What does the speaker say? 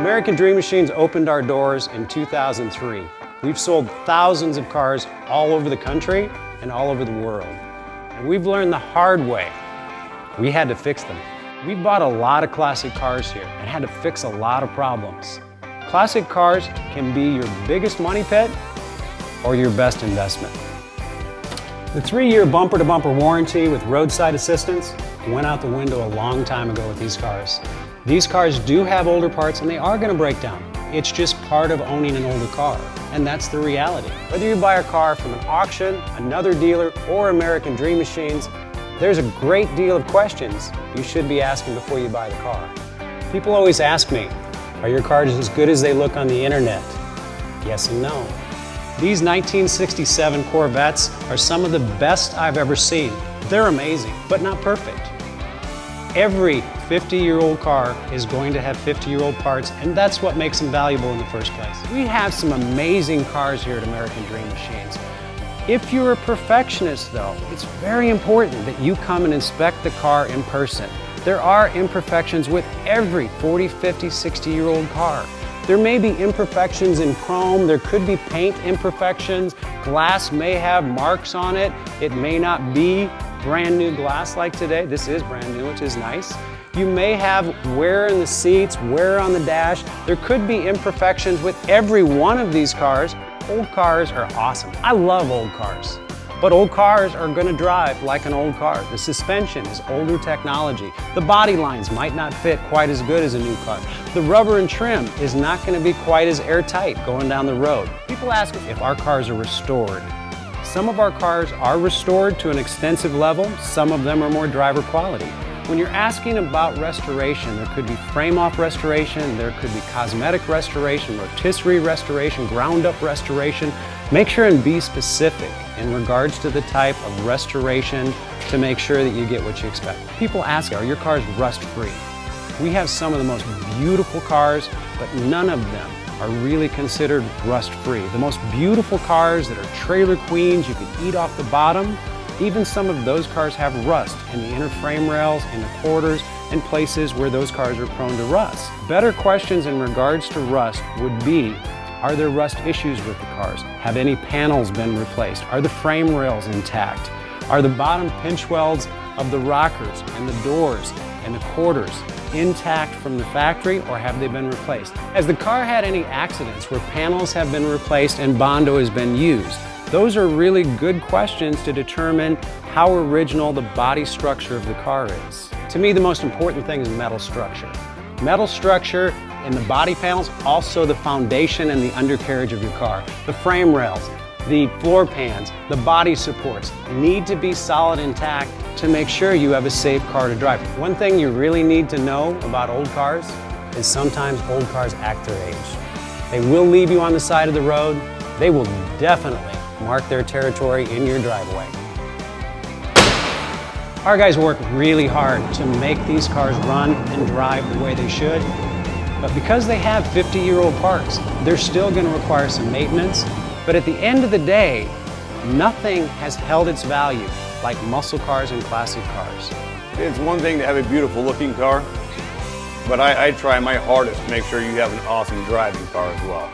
American Dream Machines opened our doors in 2003. We've sold thousands of cars all over the country and all over the world. And we've learned the hard way. We had to fix them. We've bought a lot of classic cars here and had to fix a lot of problems. Classic cars can be your biggest money pit or your best investment. The 3-year bumper-to-bumper warranty with roadside assistance went out the window a long time ago with these cars. These cars do have older parts and they are going to break down. It's just part of owning an older car, and that's the reality. Whether you buy a car from an auction, another dealer, or American Dream Machines, there's a great deal of questions you should be asking before you buy the car. People always ask me, are your cars as good as they look on the internet? Yes and no. These 1967 Corvettes are some of the best I've ever seen. They're amazing, but not perfect. Every 50-year-old car is going to have 50-year-old parts, and that's what makes them valuable in the first place. We have some amazing cars here at American Dream Machines. If you're a perfectionist, though, it's very important that you come and inspect the car in person. There are imperfections with every 40, 50, 60-year-old car. There may be imperfections in chrome, there could be paint imperfections, glass may have marks on it, it may not be brand new glass like today. This is brand new, which is nice. You may have wear in the seats, wear on the dash. There could be imperfections with every one of these cars. Old cars are awesome. I love old cars. But old cars are going to drive like an old car. The suspension is older technology. The body lines might not fit quite as good as a new car. The rubber and trim is not going to be quite as airtight going down the road. People ask if our cars are restored. Some of our cars are restored to an extensive level. Some of them are more driver quality. When you're asking about restoration, there could be frame-off restoration, there could be cosmetic restoration, rotisserie restoration, ground-up restoration. Make sure and be specific in regards to the type of restoration to make sure that you get what you expect. People ask, are your cars rust-free? We have some of the most beautiful cars, but none of them are really considered rust-free. The most beautiful cars that are trailer queens, you could eat off the bottom, even some of those cars have rust in the inner frame rails, in the quarters, and places where those cars are prone to rust. Better questions in regards to rust would be, are there rust issues with the cars? Have any panels been replaced? Are the frame rails intact? Are the bottom pinch welds of the rockers and the doors and the quarters intact from the factory, or have they been replaced? Has the car had any accidents where panels have been replaced and Bondo has been used? Those are really good questions to determine how original the body structure of the car is. To me, the most important thing is metal structure. Metal structure in the body panels, also the foundation and the undercarriage of your car. The frame rails, the floor pans, the body supports need to be solid intact to make sure you have a safe car to drive. One thing you really need to know about old cars is sometimes old cars act their age. They will leave you on the side of the road. They will definitely mark their territory in your driveway. Our guys work really hard to make these cars run and drive the way they should, but because they have 50-year-old parts, they're still going to require some maintenance. But at the end of the day, nothing has held its value like muscle cars and classic cars. It's one thing to have a beautiful looking car, but I try my hardest to make sure you have an awesome driving car as well.